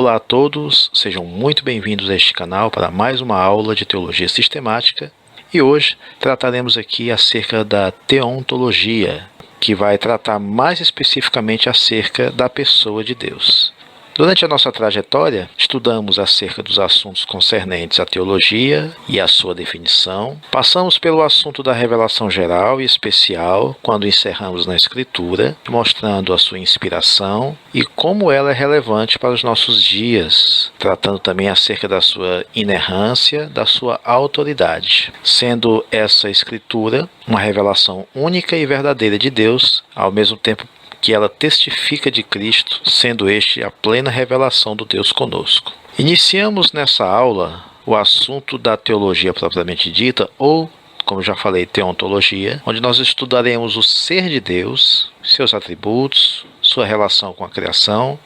Olá a todos, sejam muito bem-vindos a este canal para mais uma aula de Teologia Sistemática. E hoje trataremos aqui acerca da teontologia, que vai tratar mais especificamente acerca da pessoa de Deus. Durante a nossa trajetória, estudamos acerca dos assuntos concernentes à teologia e à sua definição. Passamos pelo assunto da revelação geral e especial, quando encerramos na Escritura, mostrando a sua inspiração e como ela é relevante para os nossos dias, tratando também acerca da sua inerrância, da sua autoridade, sendo essa Escritura uma revelação única e verdadeira de Deus, ao mesmo tempo que ela testifica de Cristo, sendo este a plena revelação do Deus conosco. Iniciamos nessa aula o assunto da teologia propriamente dita, ou, como já falei, teontologia, onde nós estudaremos o ser de Deus, seus atributos, sua relação com a criação,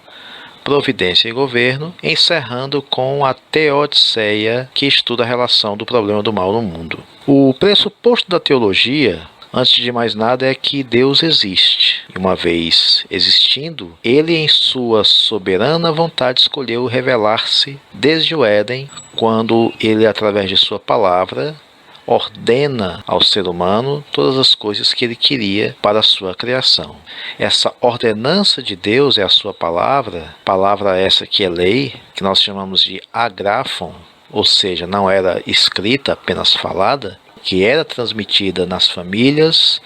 providência e governo, encerrando com a teodiceia, que estuda a relação do problema do mal no mundo. O pressuposto da teologia, antes de mais nada, é que Deus existe. E uma vez existindo, Ele em sua soberana vontade escolheu revelar-se desde o Éden, quando Ele, através de sua palavra, ordena ao ser humano todas as coisas que Ele queria para a sua criação. Essa ordenança de Deus é a sua palavra essa que é lei, que nós chamamos de agráfon, ou seja, não era escrita, apenas falada, que era transmitida nas famílias,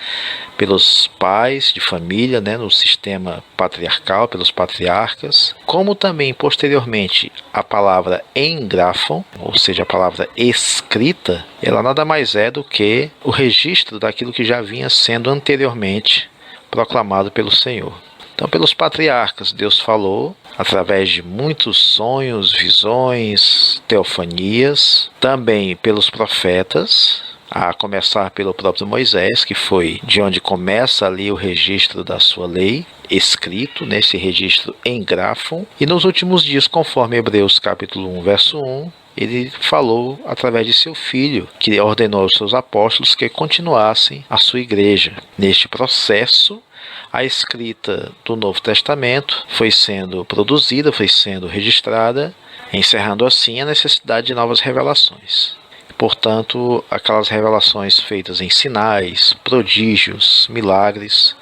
pelos pais de família, no sistema patriarcal, pelos patriarcas, como também, posteriormente, a palavra engrafon, ou seja, a palavra escrita, ela nada mais é do que o registro daquilo que já vinha sendo anteriormente proclamado pelo Senhor. Então, pelos patriarcas, Deus falou através de muitos sonhos, visões, teofanias, também pelos profetas, a começar pelo próprio Moisés, que foi de onde começa ali o registro da sua lei, escrito nesse registro em grafon. E nos últimos dias, conforme Hebreus capítulo 1, verso 1, ele falou através de seu filho, que ordenou aos seus apóstolos que continuassem a sua igreja. Neste processo, a escrita do Novo Testamento foi sendo produzida, foi sendo registrada, encerrando assim a necessidade de novas revelações. Portanto, aquelas revelações feitas em sinais, prodígios, milagres,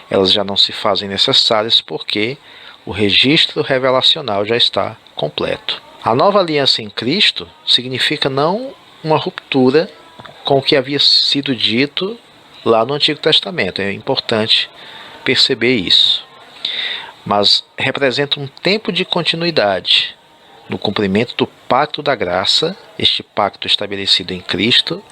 elas já não se fazem necessárias porque o registro revelacional já está completo. A nova aliança em Cristo significa não uma ruptura com o que havia sido dito lá no Antigo Testamento. É importante perceber isso. Mas representa um tempo de continuidade no cumprimento do pacto da graça, este pacto estabelecido em Cristo,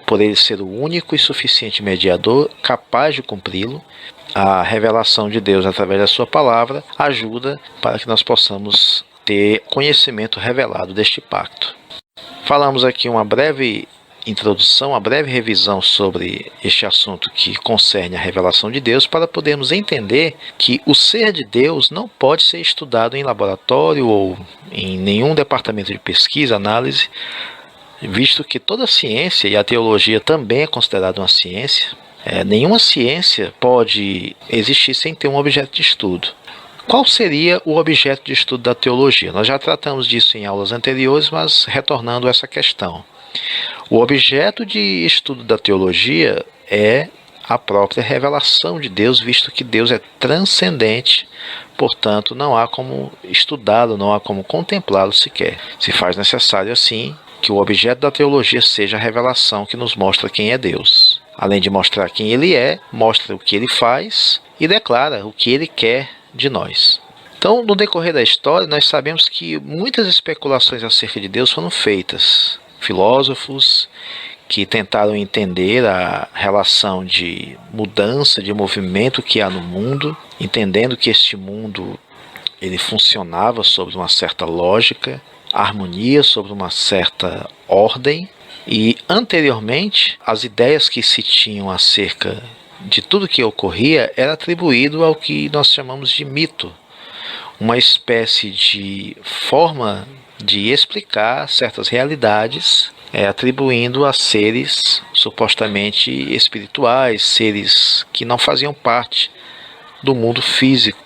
por ele ser o único e suficiente mediador capaz de cumpri-lo. A revelação de Deus através da sua palavra ajuda para que nós possamos ter conhecimento revelado deste pacto. Falamos aqui uma breve introdução, uma breve revisão sobre este assunto que concerne a revelação de Deus, para podermos entender que o ser de Deus não pode ser estudado em laboratório ou em nenhum departamento de pesquisa, análise, visto que toda ciência, e a teologia também é considerada uma ciência, nenhuma ciência pode existir sem ter um objeto de estudo. Qual seria o objeto de estudo da teologia? Nós já tratamos disso em aulas anteriores, mas retornando a essa questão. O objeto de estudo da teologia é a própria revelação de Deus, visto que Deus é transcendente, portanto não há como estudá-lo, não há como contemplá-lo sequer. Se faz necessário, assim, que o objeto da teologia seja a revelação que nos mostra quem é Deus. Além de mostrar quem Ele é, mostra o que Ele faz e declara o que Ele quer de nós. Então, no decorrer da história, nós sabemos que muitas especulações acerca de Deus foram feitas. Filósofos que tentaram entender a relação de mudança, de movimento que há no mundo, entendendo que este mundo ele funcionava sobre uma certa lógica, harmonia, sobre uma certa ordem, e anteriormente as ideias que se tinham acerca de tudo que ocorria era atribuído ao que nós chamamos de mito, uma espécie de forma de explicar certas realidades, atribuindo a seres supostamente espirituais, seres que não faziam parte do mundo físico,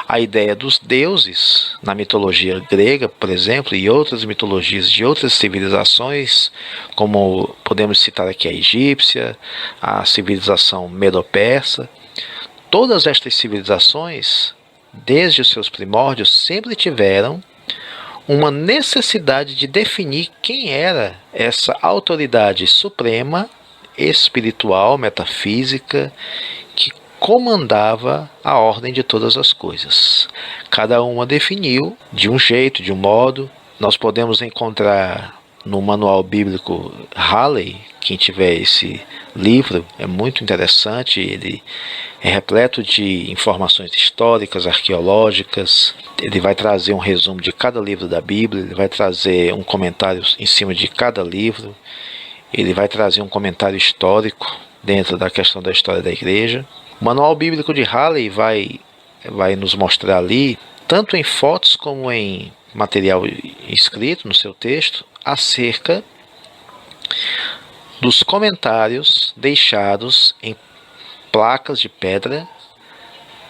A ideia dos deuses, na mitologia grega, por exemplo, e outras mitologias de outras civilizações, como podemos citar aqui a egípcia, a civilização medo-persa, todas estas civilizações, desde os seus primórdios, sempre tiveram uma necessidade de definir quem era essa autoridade suprema, espiritual, metafísica, que comandava a ordem de todas as coisas. Cada uma definiu de um jeito, de um modo. Nós podemos encontrar no manual bíblico Halley, quem tiver esse livro, é muito interessante, ele é repleto de informações históricas, arqueológicas, ele vai trazer um resumo de cada livro da Bíblia, ele vai trazer um comentário em cima de cada livro, ele vai trazer um comentário histórico dentro da questão da história da igreja. O manual bíblico de Halley vai nos mostrar ali, tanto em fotos como em material escrito no seu texto, acerca dos comentários deixados em placas de pedra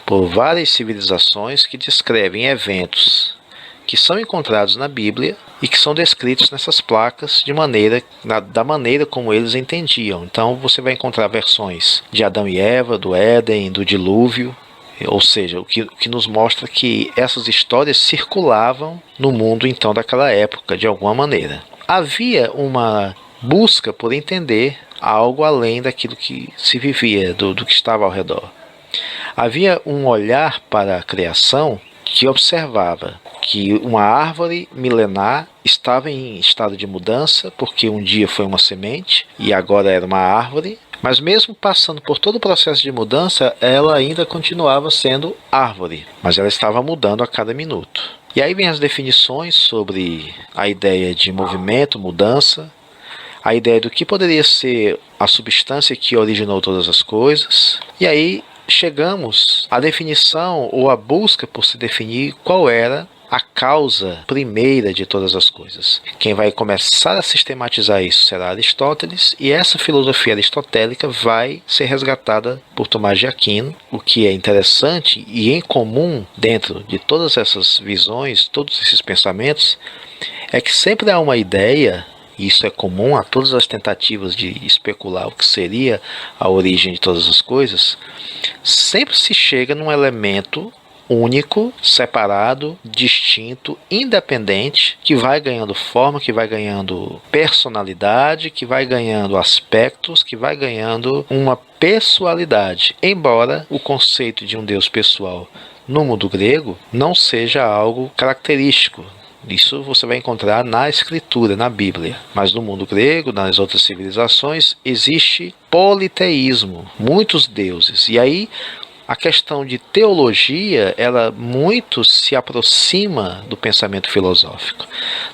por várias civilizações que descrevem eventos que são encontrados na Bíblia e que são descritos nessas placas da maneira como eles entendiam. Então você vai encontrar versões de Adão e Eva, do Éden, do dilúvio, ou seja, o que nos mostra que essas histórias circulavam no mundo então daquela época de alguma maneira. Havia uma busca por entender algo além daquilo que se vivia, do que estava ao redor. Havia um olhar para a criação que observava que uma árvore milenar estava em estado de mudança, porque um dia foi uma semente e agora era uma árvore, mas mesmo passando por todo o processo de mudança, ela ainda continuava sendo árvore, mas ela estava mudando a cada minuto. E aí vem as definições sobre a ideia de movimento, mudança, a ideia do que poderia ser a substância que originou todas as coisas, e aí chegamos à definição ou à busca por se definir qual era a causa primeira de todas as coisas. Quem vai começar a sistematizar isso será Aristóteles, e essa filosofia aristotélica vai ser resgatada por Tomás de Aquino. O que é interessante e em comum dentro de todas essas visões, todos esses pensamentos, é que sempre há uma ideia, e isso é comum a todas as tentativas de especular o que seria a origem de todas as coisas, sempre se chega num elemento único, separado, distinto, independente, que vai ganhando forma, que vai ganhando personalidade, que vai ganhando aspectos, que vai ganhando uma pessoalidade, embora o conceito de um Deus pessoal no mundo grego não seja algo característico. Isso você vai encontrar na escritura, na Bíblia. Mas no mundo grego, nas outras civilizações, existe politeísmo, muitos deuses. E aí a questão de teologia, ela muito se aproxima do pensamento filosófico.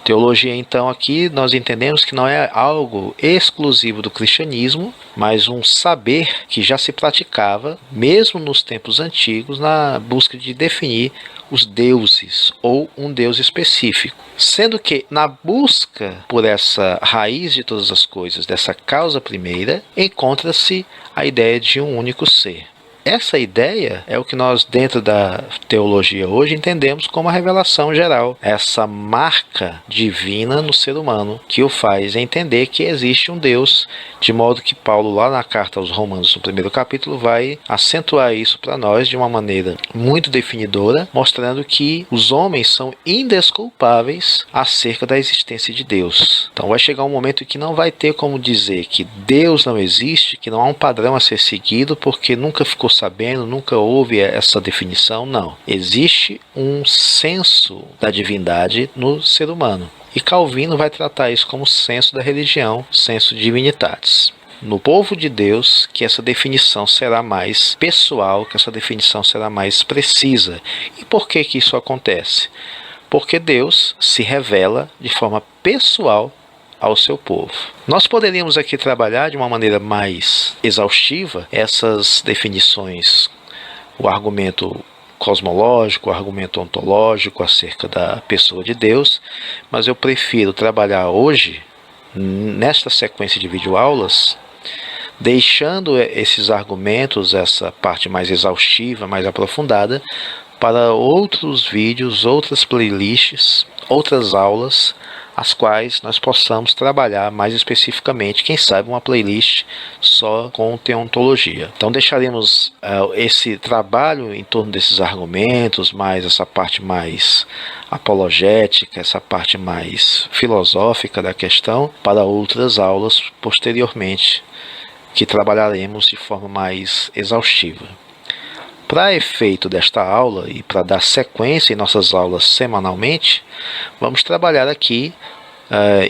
Teologia, então, aqui nós entendemos que não é algo exclusivo do cristianismo, mas um saber que já se praticava, mesmo nos tempos antigos, na busca de definir os deuses ou um deus específico. Sendo que na busca por essa raiz de todas as coisas, dessa causa primeira, encontra-se a ideia de um único ser. Essa ideia é o que nós, dentro da teologia hoje, entendemos como a revelação geral, essa marca divina no ser humano, que o faz entender que existe um Deus, de modo que Paulo, lá na carta aos Romanos, no primeiro capítulo, vai acentuar isso para nós de uma maneira muito definidora, mostrando que os homens são indesculpáveis acerca da existência de Deus. Então vai chegar um momento que não vai ter como dizer que Deus não existe, que não há um padrão a ser seguido, porque nunca ficou sabendo, nunca houve essa definição. Não. Existe um senso da divindade no ser humano. E Calvino vai tratar isso como senso da religião, senso divinitatis. No povo de Deus, que essa definição será mais pessoal, que essa definição será mais precisa. E por que que isso acontece? Porque Deus se revela de forma pessoal ao seu povo. Nós poderíamos aqui trabalhar de uma maneira mais exaustiva essas definições, o argumento cosmológico, o argumento ontológico acerca da pessoa de Deus, mas eu prefiro trabalhar hoje, nesta sequência de videoaulas, deixando esses argumentos, essa parte mais exaustiva, mais aprofundada, para outros vídeos, outras playlists, outras aulas, as quais nós possamos trabalhar mais especificamente, quem sabe uma playlist só com teontologia. Então deixaremos esse trabalho em torno desses argumentos, mais essa parte mais apologética, essa parte mais filosófica da questão, para outras aulas posteriormente, que trabalharemos de forma mais exaustiva. Para efeito desta aula e para dar sequência em nossas aulas semanalmente, vamos trabalhar aqui,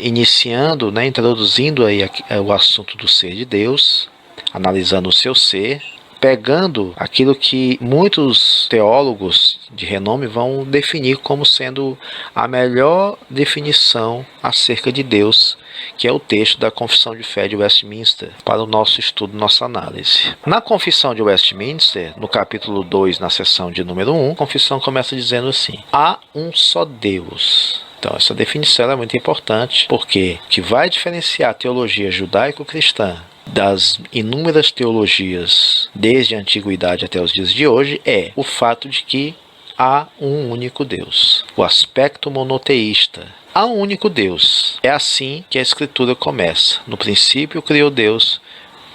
iniciando, introduzindo aí o assunto do ser de Deus, analisando o seu ser, pegando aquilo que muitos teólogos de renome vão definir como sendo a melhor definição acerca de Deus, que é o texto da Confissão de Fé de Westminster, para o nosso estudo, nossa análise. Na Confissão de Westminster, no capítulo 2, na seção de número 1, a confissão começa dizendo assim: há um só Deus. Então, essa definição é muito importante, porque que vai diferenciar a teologia judaico-cristã das inúmeras teologias desde a antiguidade até os dias de hoje é o fato de que há um único Deus, o aspecto monoteísta. Há um único Deus. É assim que a Escritura começa. No princípio criou Deus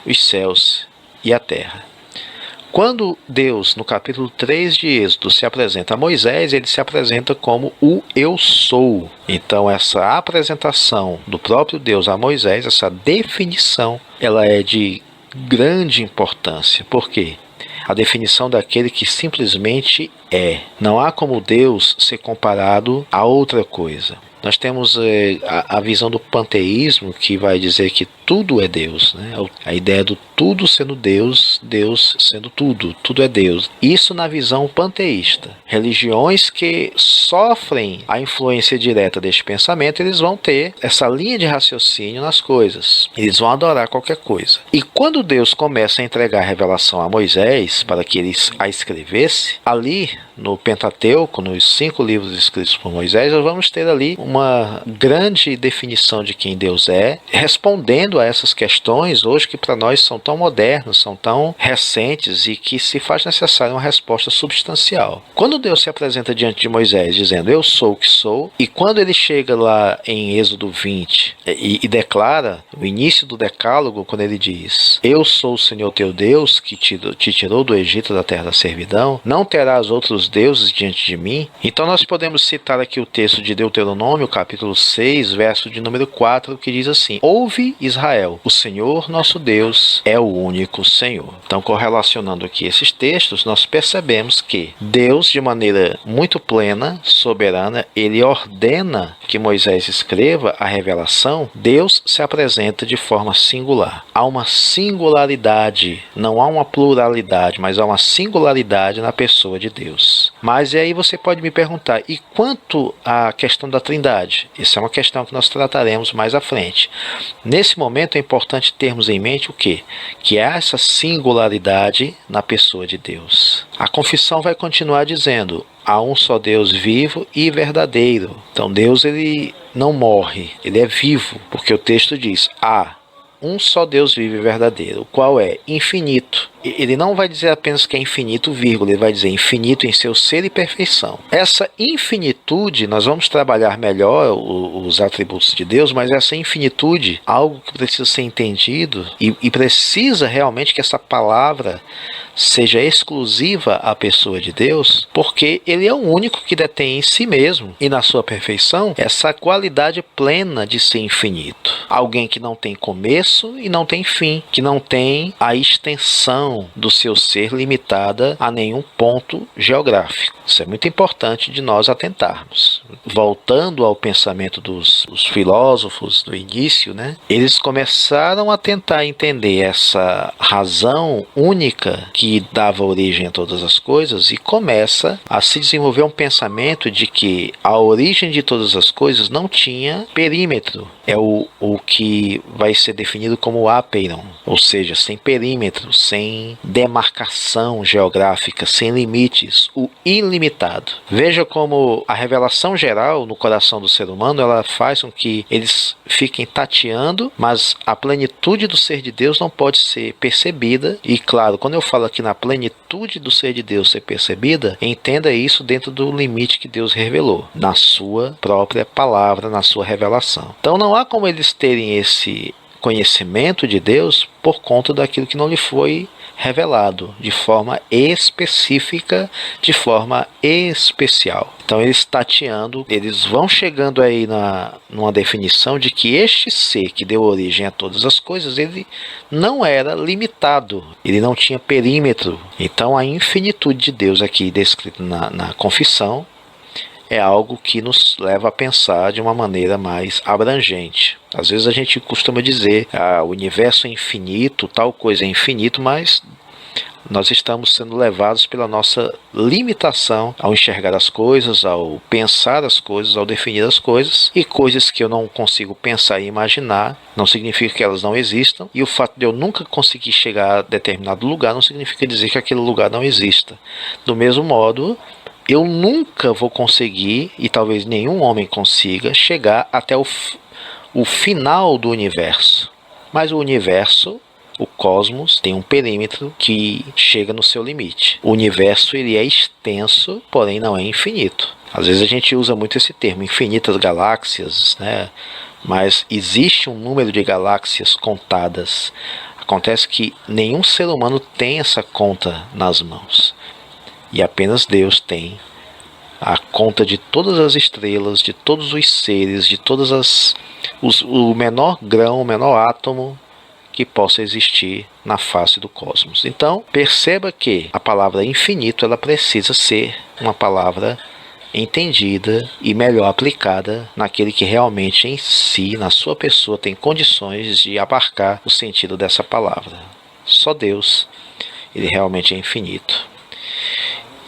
os céus e a terra. Quando Deus, no capítulo 3 de Êxodo, se apresenta a Moisés, ele se apresenta como o Eu Sou. Então, essa apresentação do próprio Deus a Moisés, essa definição, ela é de grande importância. Por quê? A definição daquele que simplesmente é. Não há como Deus ser comparado a outra coisa. Nós temos a visão do panteísmo, que vai dizer que tudo é Deus, A ideia do tudo sendo Deus, Deus sendo tudo, tudo é Deus. Isso na visão panteísta. Religiões que sofrem a influência direta deste pensamento, eles vão ter essa linha de raciocínio nas coisas. Eles vão adorar qualquer coisa. E quando Deus começa a entregar a revelação a Moisés, para que ele a escrevesse, ali no Pentateuco, nos 5 livros escritos por Moisés, nós vamos ter ali uma grande definição de quem Deus é, respondendo a essas questões hoje que para nós são tão modernas, são tão recentes e que se faz necessária uma resposta substancial. Quando Deus se apresenta diante de Moisés dizendo eu sou o que sou, e quando ele chega lá em Êxodo 20 e declara o início do decálogo, quando ele diz eu sou o Senhor teu Deus que te tirou do Egito, da terra da servidão, não terás outros deuses diante de mim. Então nós podemos citar aqui o texto de Deuteronômio, capítulo 6, verso de número 4, que diz assim: ouve Israel, o Senhor nosso Deus é o único Senhor. Então, correlacionando aqui esses textos, nós percebemos que Deus, de maneira muito plena, soberana, ele ordena que Moisés escreva a revelação. Deus se apresenta de forma singular. Há uma singularidade, não há uma pluralidade, mas há uma singularidade na pessoa de Deus. Mas e aí você pode me perguntar, e quanto à questão da Trindade? Essa é uma questão que nós trataremos mais à frente. Nesse momento é importante termos em mente o quê? Que há essa singularidade na pessoa de Deus. A confissão vai continuar dizendo: há um só Deus vivo e verdadeiro. Então Deus, ele não morre, ele é vivo, porque o texto diz: há um só Deus vivo e verdadeiro, o qual é infinito. Ele não vai dizer apenas que é infinito, vírgula, ele vai dizer infinito em seu ser e perfeição. Essa infinitude, nós vamos trabalhar melhor os atributos de Deus, mas essa infinitude, algo que precisa ser entendido e precisa realmente que essa palavra seja exclusiva à pessoa de Deus, porque ele é o único que detém em si mesmo e na sua perfeição essa qualidade plena de ser infinito. Alguém que não tem começo e não tem fim, que não tem a extensão do seu ser limitada a nenhum ponto geográfico. Isso é muito importante de nós atentarmos. Voltando ao pensamento dos filósofos do início, eles começaram a tentar entender essa razão única que dava origem a todas as coisas, e começa a se desenvolver um pensamento de que a origem de todas as coisas não tinha perímetro. É o que vai ser definido como apeiron, ou seja, sem perímetro, sem sem demarcação geográfica, sem limites, o ilimitado. Veja como a revelação geral no coração do ser humano, ela faz com que eles fiquem tateando, mas a plenitude do ser de Deus não pode ser percebida. E claro, quando eu falo aqui na plenitude do ser de Deus ser percebida, entenda isso dentro do limite que Deus revelou, na sua própria palavra, na sua revelação. Então não há como eles terem esse conhecimento de Deus por conta daquilo que não lhe foi revelado de forma específica, de forma especial. Então eles tateando, eles vão chegando aí numa definição de que este ser que deu origem a todas as coisas, ele não era limitado, ele não tinha perímetro. Então a infinitude de Deus aqui descrita na confissão é algo que nos leva a pensar de uma maneira mais abrangente. Às vezes a gente costuma dizer o universo é infinito, tal coisa é infinito, mas nós estamos sendo levados pela nossa limitação ao enxergar as coisas, ao pensar as coisas, ao definir as coisas. E coisas que eu não consigo pensar e imaginar não significa que elas não existam. E o fato de eu nunca conseguir chegar a determinado lugar não significa dizer que aquele lugar não exista. Do mesmo modo, eu nunca vou conseguir, e talvez nenhum homem consiga, chegar até o final do universo. Mas o universo, o cosmos, tem um perímetro que chega no seu limite. O universo ele é extenso, porém não é infinito. Às vezes a gente usa muito esse termo, infinitas galáxias, né? Mas existe um número de galáxias contadas. Acontece que nenhum ser humano tem essa conta nas mãos. E apenas Deus tem a conta de todas as estrelas, de todos os seres, de todas o menor grão, o menor átomo que possa existir na face do cosmos. Então, perceba que a palavra infinito ela precisa ser uma palavra entendida e melhor aplicada naquele que realmente em si, na sua pessoa, tem condições de abarcar o sentido dessa palavra. Só Deus, ele realmente é infinito.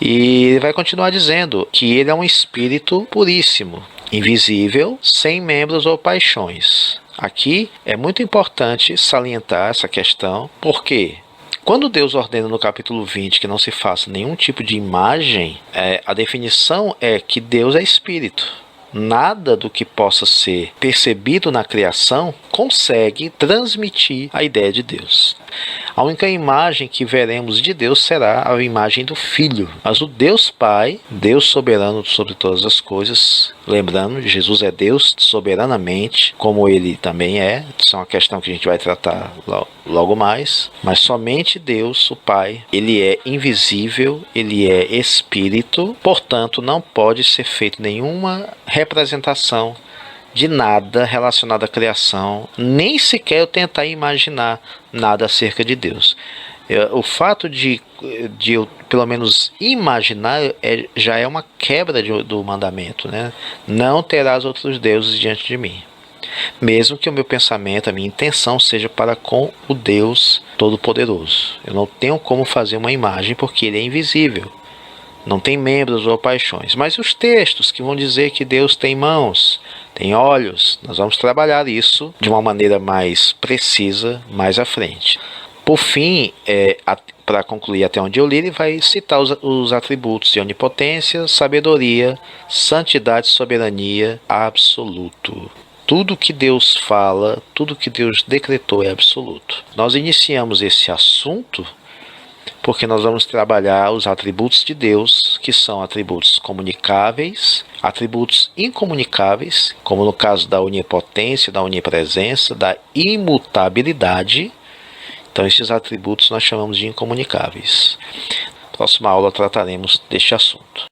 E ele vai continuar dizendo que ele é um espírito puríssimo, invisível, sem membros ou paixões. Aqui é muito importante salientar essa questão, porque quando Deus ordena no capítulo 20 que não se faça nenhum tipo de imagem, a definição é que Deus é espírito. Nada do que possa ser percebido na criação consegue transmitir a ideia de Deus. A única imagem que veremos de Deus será a imagem do Filho. Mas o Deus Pai, Deus soberano sobre todas as coisas, lembrando, Jesus é Deus soberanamente, como Ele também é. Isso é uma questão que a gente vai tratar logo mais. Mas somente Deus, o Pai, Ele é invisível, Ele é Espírito, portanto não pode ser feita nenhuma representação de nada relacionado à criação, nem sequer eu tentar imaginar nada acerca de Deus. O fato de eu, pelo menos, imaginar já é uma quebra do mandamento, né? Não terás outros deuses diante de mim. Mesmo que o meu pensamento, a minha intenção seja para com o Deus Todo-Poderoso. Eu não tenho como fazer uma imagem porque ele é invisível. Não tem membros ou paixões. Mas os textos que vão dizer que Deus tem mãos, tem olhos, nós vamos trabalhar isso de uma maneira mais precisa mais à frente. Por fim, para concluir até onde eu li, ele vai citar os atributos de onipotência, sabedoria, santidade, soberania, absoluto. Tudo que Deus fala, tudo que Deus decretou é absoluto. Nós iniciamos esse assunto porque nós vamos trabalhar os atributos de Deus, que são atributos comunicáveis, atributos incomunicáveis, como no caso da onipotência, da onipresença, da imutabilidade. Então esses atributos nós chamamos de incomunicáveis. Próxima aula trataremos deste assunto.